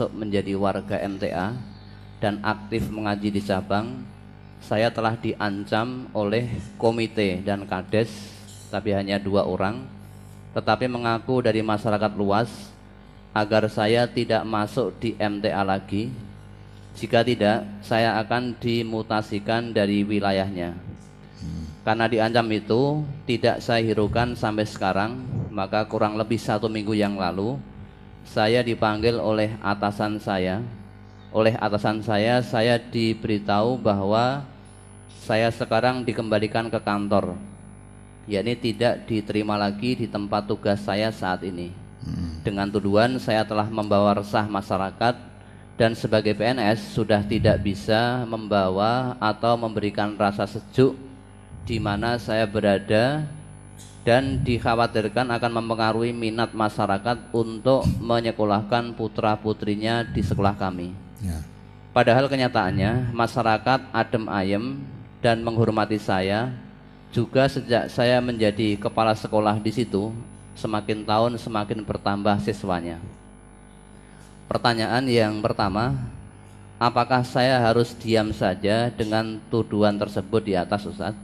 untuk menjadi warga MTA dan aktif mengaji di cabang, saya telah diancam oleh komite dan kades, tapi hanya 2 orang, tetapi mengaku dari masyarakat luas agar saya tidak masuk di MTA lagi. Jika tidak, saya akan dimutasikan dari wilayahnya. Karena diancam itu tidak saya hiraukan sampai sekarang, maka kurang lebih 1 minggu yang lalu saya dipanggil oleh atasan saya. Oleh atasan saya diberitahu bahwa saya sekarang dikembalikan ke kantor, yakni tidak diterima lagi di tempat tugas saya saat ini. Dengan tuduhan saya telah membawa resah masyarakat dan sebagai PNS sudah tidak bisa membawa atau memberikan rasa sejuk di mana saya berada, dan dikhawatirkan akan mempengaruhi minat masyarakat untuk menyekolahkan putra-putrinya di sekolah kami. Padahal kenyataannya masyarakat adem ayem dan menghormati saya juga sejak saya menjadi kepala sekolah di situ. Semakin tahun semakin bertambah siswanya. Pertanyaan yang pertama, apakah saya harus diam saja dengan tuduhan tersebut di atas, Ustaz?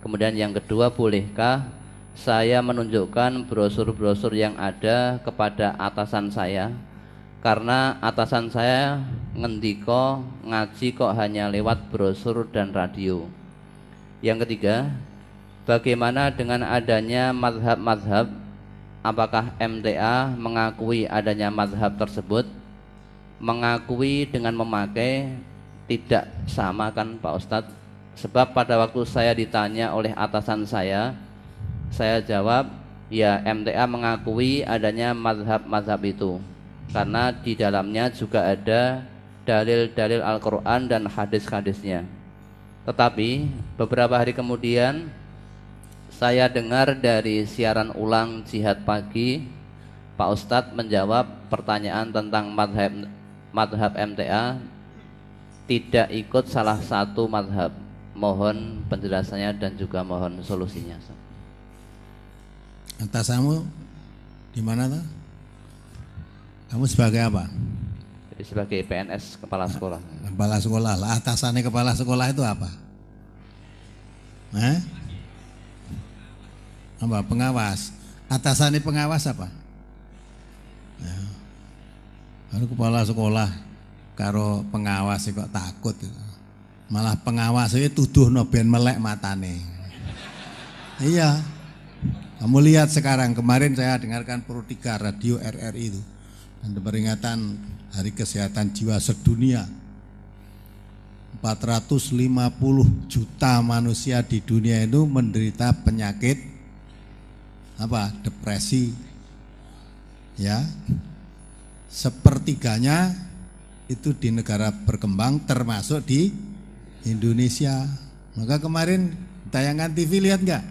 Kemudian yang kedua, bolehkah saya menunjukkan brosur-brosur yang ada kepada atasan saya? Karena atasan saya ngendiko ngaji kok hanya lewat brosur dan radio. Yang ketiga, bagaimana dengan adanya mazhab-mazhab? Apakah MTA mengakui adanya mazhab tersebut? Mengakui dengan memakai tidak sama kan Pak Ustadz? Sebab pada waktu saya ditanya oleh atasan saya jawab, ya MTA mengakui adanya mazhab-mazhab itu karena di dalamnya juga ada dalil-dalil Al-Quran dan hadis-hadisnya. Tetapi beberapa hari kemudian saya dengar dari siaran ulang Jihad Pagi, Pak Ustadz menjawab pertanyaan tentang mazhab MTA tidak ikut salah satu mazhab. Mohon penjelasannya dan juga mohon solusinya. Atasanmu di mana tuh? Kamu sebagai apa? Jadi sebagai PNS, kepala sekolah. Kepala sekolah lah. Atasannya kepala sekolah itu apa? Apa? Pengawas. Atasannya pengawas apa? Ya. Lalu kepala sekolah karo pengawas kok takut. Malah pengawas itu tuduh ben melek matane. Iya. Kamu lihat sekarang, kemarin saya dengarkan Pro 3 radio RRI itu, dan peringatan Hari Kesehatan Jiwa Sedunia. 450 juta manusia di dunia itu menderita penyakit apa? Depresi. Ya. Sepertiganya itu di negara berkembang termasuk di Indonesia. Maka kemarin tayangan TV lihat nggak?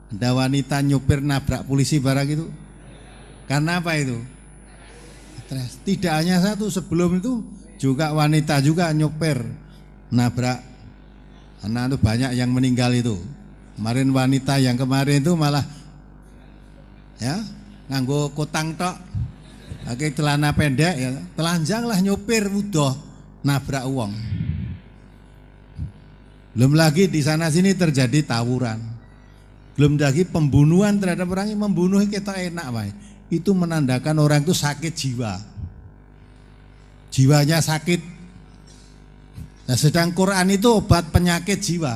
Ada wanita nyopir nabrak polisi barang itu. Karena apa itu? Stres. Tidak hanya satu, sebelum itu juga wanita juga nyopir nabrak. Karena itu banyak yang meninggal itu. Kemarin wanita yang kemarin itu malah ya nganggo kotang tok, pakai celana pendek ya, telanjang lah nyopir udah nabrak uang. Belum lagi di sana sini terjadi tawuran. Belum lagi pembunuhan terhadap orang yang membunuh kita enak, Pak. Itu menandakan orang itu sakit jiwa. Jiwanya sakit. Nah, sedang Quran itu obat penyakit jiwa.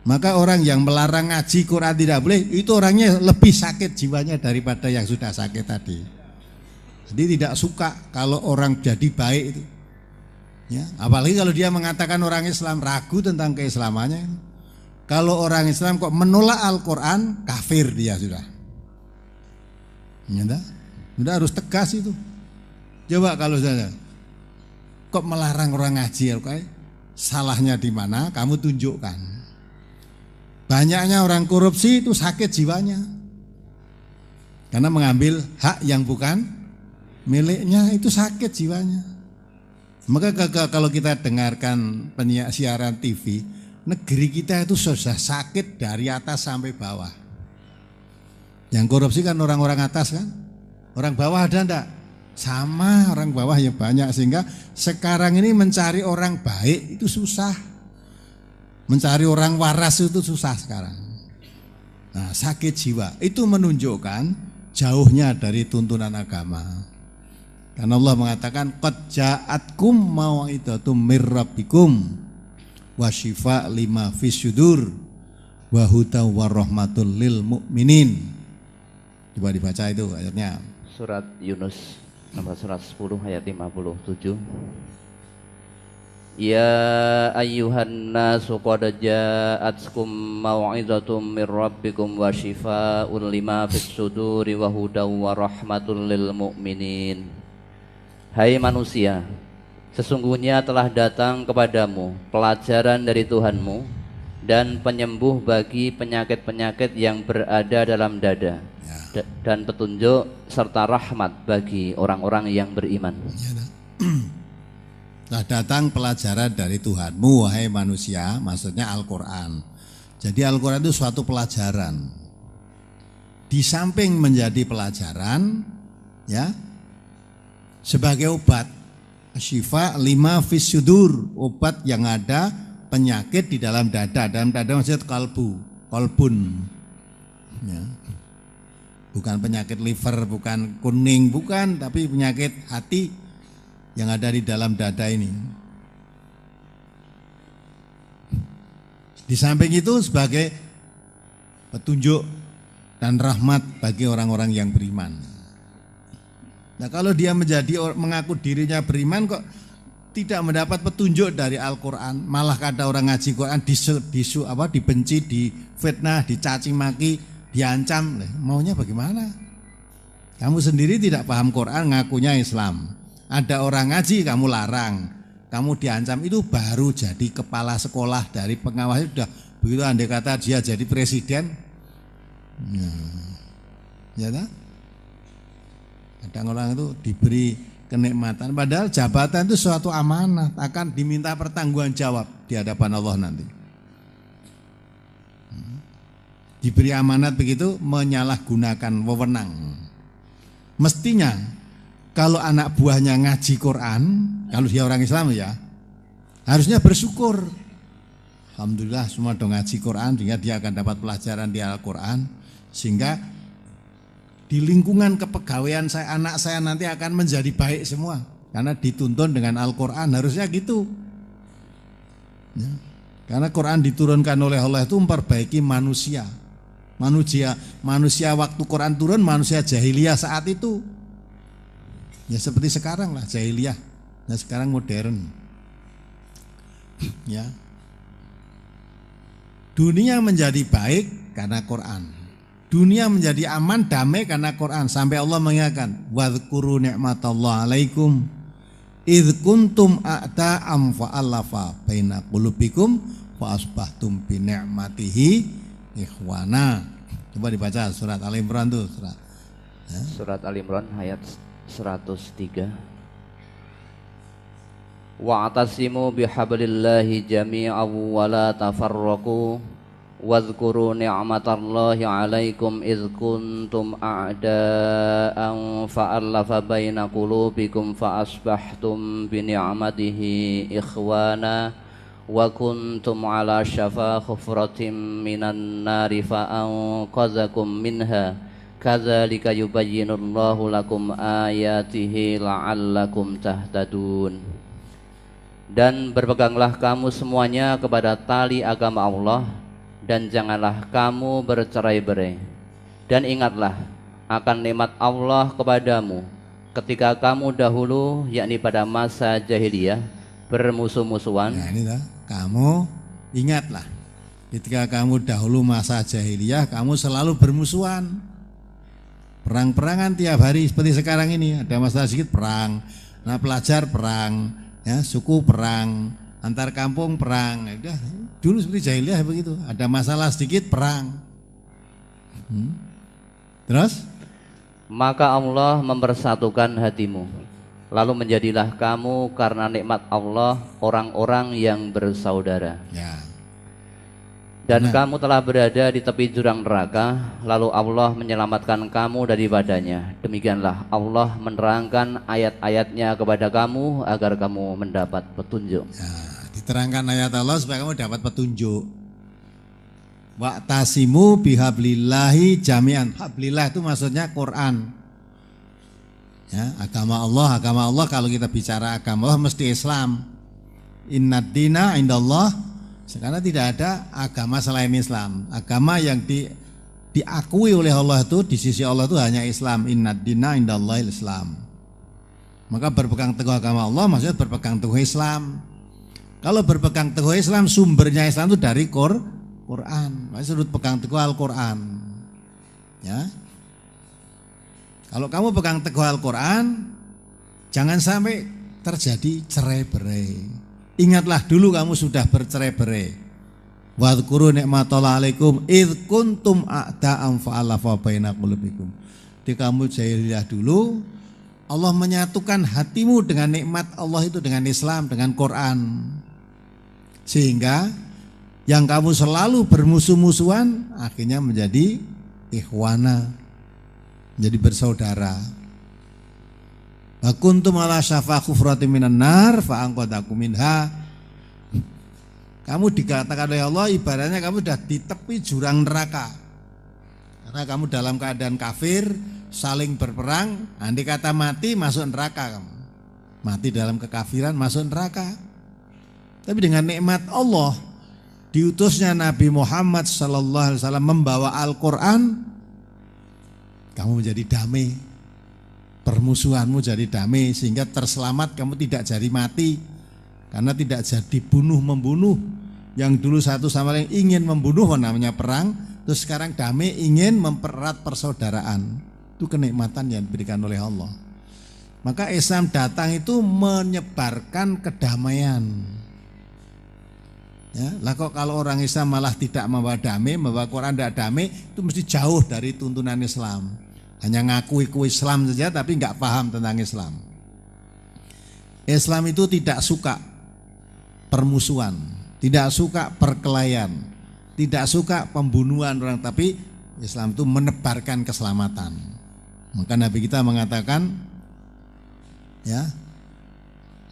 Maka orang yang melarang ngaji Quran tidak boleh, itu orangnya lebih sakit jiwanya daripada yang sudah sakit tadi. Jadi tidak suka kalau orang jadi baik itu. Ya, apalagi kalau dia mengatakan orang Islam, ragu tentang keislamannya. Kalau orang Islam kok menolak Al-Quran, kafir dia sudah. Ya, sudah harus tegas itu. Coba kalau saya kok melarang orang ngaji, salahnya di mana? Kamu tunjukkan. Banyaknya orang korupsi itu sakit jiwanya, karena mengambil hak yang bukan miliknya, itu sakit jiwanya. Maka kalau kita dengarkan siaran TV, negeri kita itu sudah sakit dari atas sampai bawah. Yang korupsi kan orang-orang atas kan, orang bawah ada enggak? Sama, orang bawah ya banyak, sehingga sekarang ini mencari orang baik itu susah. Mencari orang waras itu susah sekarang. Nah, sakit jiwa itu menunjukkan jauhnya dari tuntunan agama. Karena Allah mengatakan qad ja'atkum mau'izatum mir rabbikum wa syifa lima fis syudur wa huda warahmatul lil mu'minin. Coba dibaca itu ayatnya. Surat Yunus nomor surat 10 ayat 57. Ya ayyuhan nasu qad ja'atkum mau'izatum mir rabbikum wa syifaa'un lima fis suduri wa hudaw wa rahmatul lil mu'minin. Hai manusia, sesungguhnya telah datang kepadamu pelajaran dari Tuhanmu dan penyembuh bagi penyakit-penyakit yang berada dalam dada, dan petunjuk serta rahmat bagi orang-orang yang beriman. Telah datang pelajaran dari Tuhanmu, wahai manusia, maksudnya Al-Quran. Jadi Al-Quran itu suatu pelajaran. Di samping menjadi pelajaran, ya, sebagai obat, syifa lima fis syudur, obat yang ada penyakit di dalam dada. Dalam dada maksudnya kolbun, ya. Bukan penyakit liver, bukan kuning, bukan, tapi penyakit hati yang ada di dalam dada ini. Di samping itu sebagai petunjuk dan rahmat bagi orang-orang yang beriman. Nah, kalau dia mengaku dirinya beriman kok tidak mendapat petunjuk dari Al-Quran, malah kata orang ngaji Quran dibenci, difitnah, dicaci maki, diancam, maunya bagaimana? Kamu sendiri tidak paham Quran, ngakunya Islam. Ada orang ngaji kamu larang, kamu diancam, itu baru jadi kepala sekolah dari pengawas. Sudah begitu andai kata dia jadi presiden, ya tak? Kadang orang itu diberi kenikmatan, padahal jabatan itu suatu amanat, akan diminta pertanggungan jawab di hadapan Allah nanti. Diberi amanat begitu, menyalahgunakan wewenang. Mestinya kalau anak buahnya ngaji Quran, kalau dia orang Islam ya, harusnya bersyukur. Alhamdulillah semua dong ngaji Quran, sehingga dia akan dapat pelajaran di Al-Quran, sehingga di lingkungan kepegawaian anak saya nanti akan menjadi baik semua, karena dituntun dengan Al-Quran, harusnya gitu. Ya. Karena Quran diturunkan oleh Allah itu memperbaiki manusia. Manusia waktu Quran turun, manusia jahiliyah saat itu. Ya seperti sekarang lah jahiliyah. Nah sekarang modern. Ya. Dunia menjadi baik karena Quran. Dunia menjadi aman, damai karena Quran. Sampai Allah mengingatkan, wadhkuru ni'matallahi alaikum idh kuntum a'da'am fa'alafa baina qulubikum fa asbahtum bi ni'matihi ikhwana. Coba dibaca surat Al-Imran tuh, surat. Ya. Surat Al-Imran ayat 103. Wa'tasimu bihablillahi jami'an wa la tafarraqu wadhkuru ni'matallahi 'alaikum idz kuntum a'da'an fa'alafa baina qulubikum fa asbahtum bi ni'matihi ikhwana wa kuntum 'ala syafa hufratin minan nari fa anqadzakum minha kadzalika yubayyinullahu lakum ayatihi la'allakum tahtadun. Dan berpeganglah kamu semuanya kepada tali agama Allah, dan janganlah kamu bercerai-berai. Dan ingatlah akan nikmat Allah kepadamu ketika kamu dahulu, yakni pada masa jahiliyah, bermusuh-musuhan. Nah ini lah, kamu ingatlah ketika kamu dahulu masa jahiliyah, kamu selalu bermusuhan, perang-perangan tiap hari seperti sekarang ini. Ada masalah sedikit perang, nah pelajar perang, ya suku perang, antar kampung perang. Udah dulu seperti jahiliyah begitu, ada masalah sedikit perang. Terus maka Allah mempersatukan hatimu, lalu menjadilah kamu karena nikmat Allah orang-orang yang bersaudara. Ya. Dan Nah. kamu telah berada di tepi jurang neraka, lalu Allah menyelamatkan kamu daripadanya. Demikianlah Allah menerangkan ayat-ayatnya kepada kamu agar kamu mendapat petunjuk. Ya, diterangkan ayat Allah supaya kamu dapat petunjuk. Wa'tasimu bihablillahi jami'an. Hablillah itu maksudnya Quran. Ya, agama Allah kalau kita bicara agama Allah mesti Islam. Innad dina indallah. Karena tidak ada agama selain Islam. Agama yang diakui oleh Allah itu di sisi Allah itu hanya Islam. Innad dina indallahil Islam. Maka berpegang teguh agama Allah maksudnya berpegang teguh Islam. Kalau berpegang teguh Islam sumbernya Islam itu dari Quran. Maksudnya sudut pegang teguh Al-Quran. Ya. Kalau kamu pegang teguh Al-Quran, jangan sampai terjadi cerai-berai. Ingatlah dulu kamu sudah bercerai-berai. Wadhkuru ni'matallahi alaikum idh kuntum a'da'an fa'alafa baina qulubikum. Ketika kamu jahiliyah dulu, Allah menyatukan hatimu dengan nikmat Allah itu dengan Islam, dengan Quran. Sehingga yang kamu selalu bermusuh-musuhan akhirnya menjadi ikhwana, menjadi bersaudara. Wa kuntum ala syafa khufratin minan nar fa anqadhakum minha. Kamu dikatakan oleh Allah ibaratnya kamu sudah di tepi jurang neraka. Karena kamu dalam keadaan kafir, saling berperang, andai kata mati masuk neraka kamu. Mati dalam kekafiran masuk neraka. Tapi dengan nikmat Allah, diutusnya Nabi Muhammad sallallahu alaihi wasallam membawa Al-Qur'an, kamu menjadi damai. Permusuhanmu jadi damai sehingga terselamat, kamu tidak jadi mati karena tidak jadi bunuh-membunuh. Yang dulu satu sama lain ingin membunuh namanya perang, terus sekarang damai ingin mempererat persaudaraan. Itu kenikmatan yang diberikan oleh Allah. Maka Islam datang itu menyebarkan kedamaian. Ya, lah kok kalau orang Islam malah tidak membawa damai, membawa Quran tidak damai, itu mesti jauh dari tuntunan Islam. Hanya ngakui Islam saja tapi nggak paham tentang Islam. Islam itu tidak suka permusuhan, tidak suka perkelahian, tidak suka pembunuhan orang, tapi Islam itu menebarkan keselamatan. Maka Nabi kita mengatakan, ya,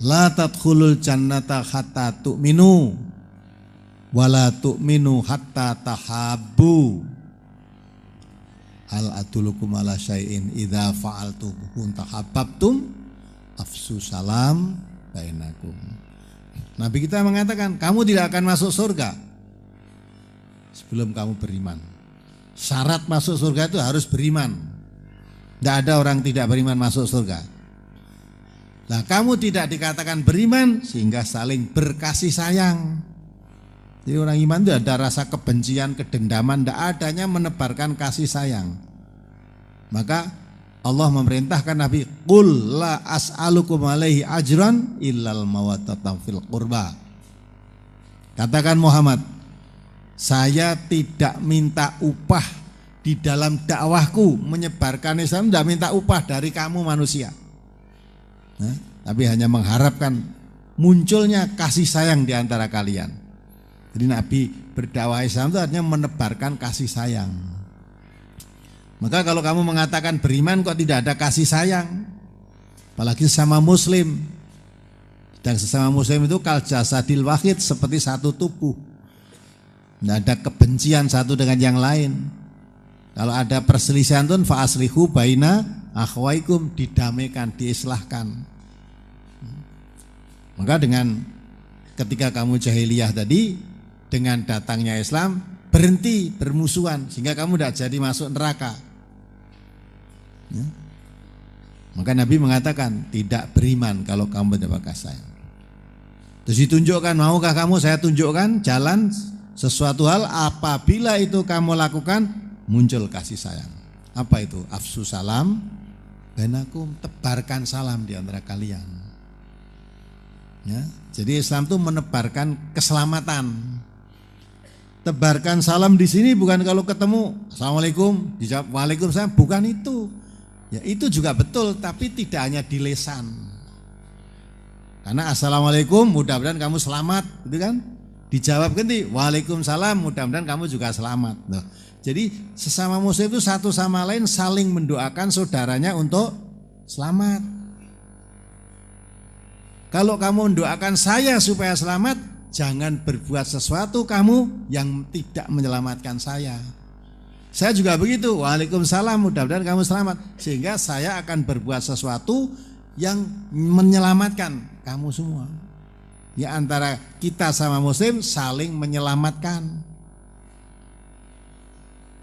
la tadkhulul jannata hatta tu'minu wala tu'minu hatta tahabbu. Hal adulukum ala syai'in idza fa'altum tahabbtum afsu salam bainakum. Nabi kita mengatakan kamu tidak akan masuk surga sebelum kamu beriman. Syarat masuk surga itu harus beriman. Tidak ada orang tidak beriman masuk surga. Nah, kamu tidak dikatakan beriman sehingga saling berkasih sayang. Jadi orang iman itu ada rasa kebencian, kedendaman, tidak adanya menebarkan kasih sayang. Maka Allah memerintahkan Nabi, qul la as'alukum alaihi ajran illal mawaddatan fil qurba. Katakan Muhammad, saya tidak minta upah di dalam dakwahku menyebarkan Islam, tidak minta upah dari kamu manusia. Nah, tapi hanya mengharapkan munculnya kasih sayang di antara kalian. Jadi Nabi berdakwah Islam itu artinya menebarkan kasih sayang. Maka kalau kamu mengatakan beriman kok tidak ada kasih sayang, apalagi sesama muslim. Dan sesama muslim itu kal jasadil wahid, seperti satu tubuh. Tidak ada kebencian satu dengan yang lain. Kalau ada perselisihan tuh fa aslihu baina akhwaikum, didamaikan, diislahkan. Maka dengan ketika kamu jahiliyah tadi, dengan datangnya Islam berhenti bermusuhan sehingga kamu tidak jadi masuk neraka. Ya. Maka Nabi mengatakan tidak beriman kalau kamu tidak kasih sayang. Terus ditunjukkan, maukah kamu saya tunjukkan jalan sesuatu hal apabila itu kamu lakukan muncul kasih sayang. Apa itu? Afsu salam bainakum, tebarkan salam di antara kalian. Ya, jadi Islam itu menebarkan keselamatan. Tebarkan salam di sini bukan kalau ketemu assalamualaikum dijawab waalaikumsalam, bukan itu. Ya itu juga betul, tapi tidak hanya di lisan. Karena assalamualaikum mudah-mudahan kamu selamat, gitu kan? Dijawab ganti, waalaikumsalam, mudah-mudahan kamu juga selamat. Loh. Jadi sesama muslim itu satu sama lain saling mendoakan saudaranya untuk selamat. Kalau kamu mendoakan saya supaya selamat, jangan berbuat sesuatu kamu yang tidak menyelamatkan saya. Saya juga begitu, waalaikumsalam, mudah-mudahan kamu selamat. Sehingga saya akan berbuat sesuatu yang menyelamatkan kamu semua. Ya, antara kita sama muslim saling menyelamatkan.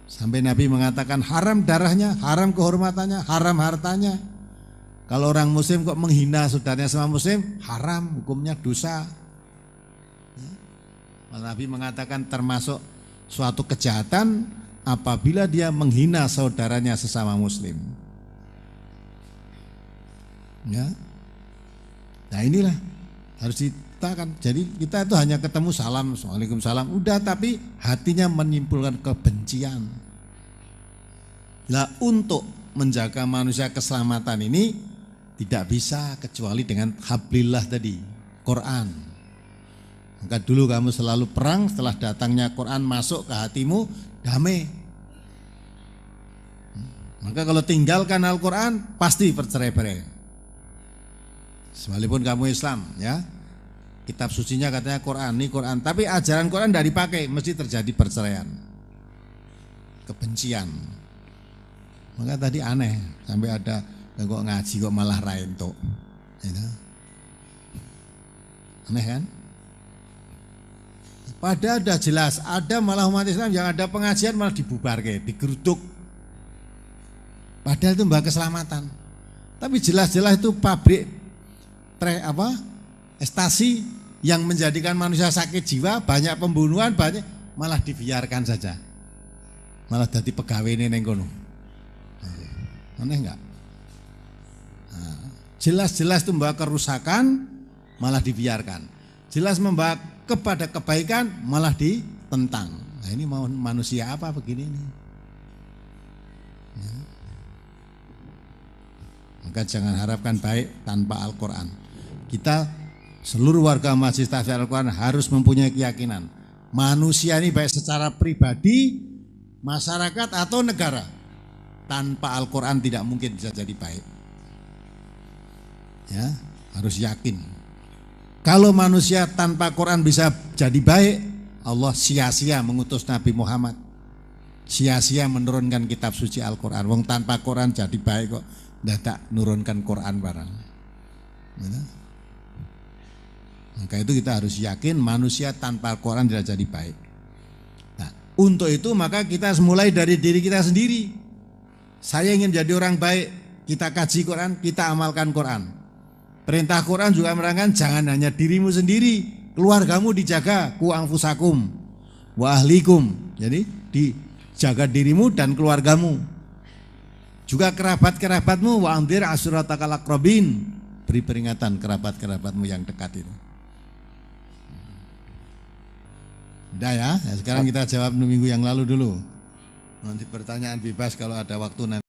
Sampai Nabi mengatakan haram darahnya, haram kehormatannya, haram hartanya. Kalau orang muslim kok menghina saudaranya sama muslim, haram, hukumnya dosa. Nabi mengatakan termasuk suatu kejahatan apabila dia menghina saudaranya sesama muslim. Ya. Nah inilah harus ditakan. Jadi kita itu hanya ketemu salam, waalaikumsalam, udah, tapi hatinya menyimpulkan kebencian. Nah untuk menjaga manusia keselamatan ini tidak bisa kecuali dengan hablillah tadi, Quran. Maka dulu kamu selalu perang, setelah datangnya Quran masuk ke hatimu, damai. Maka kalau tinggalkan Al-Quran pasti bercerai-berai. Sekalipun kamu Islam, ya, kitab sucinya katanya Quran, ini Quran, tapi ajaran Quran tidak dipakai, mesti terjadi perceraian, kebencian. Maka tadi aneh, sampai ada kok ngaji kok malah rainto, ya. Aneh kan? Padahal sudah jelas, ada malah umat Islam yang ada pengajian malah dibubarkan, digeruduk. Padahal itu mbak keselamatan. Tapi jelas-jelas itu pabrik estasi yang menjadikan manusia sakit jiwa, banyak pembunuhan, banyak, malah dibiarkan saja. Malah jadi pegawai ini nengkono. Aneh enggak? Nah, jelas-jelas itu membawa kerusakan, malah dibiarkan. Jelas membawa kepada kebaikan, malah ditentang. Nah ini mau manusia apa begini ini? Ya. Maka jangan harapkan baik tanpa Al-Quran. Kita seluruh warga Masjid Tahfidz Al-Quran harus mempunyai keyakinan manusia ini baik secara pribadi, masyarakat atau negara, tanpa Al-Quran tidak mungkin bisa jadi baik. Ya, harus yakin. Kalau manusia tanpa Quran bisa jadi baik, Allah sia-sia mengutus Nabi Muhammad, sia-sia menurunkan kitab suci Al-Quran. Wong tanpa Quran jadi baik kok, tidak nurunkan Quran barang. Ya. Maka itu kita harus yakin manusia tanpa Quran tidak jadi baik. Nah, untuk itu maka kita mulai dari diri kita sendiri. Saya ingin jadi orang baik, kita kaji Quran, kita amalkan Quran. Perintah Quran juga menerangkan jangan hanya dirimu sendiri, keluargamu dijaga, ku anfusakum wa ahlikum. Jadi dijaga dirimu dan keluargamu. Juga kerabat-kerabatmu, wa anzir ashiratakal aqrabin, beri peringatan kerabat-kerabatmu yang dekat itu. Udah ya, sekarang kita jawab minggu yang lalu dulu. Nanti pertanyaan bebas kalau ada waktu nanti.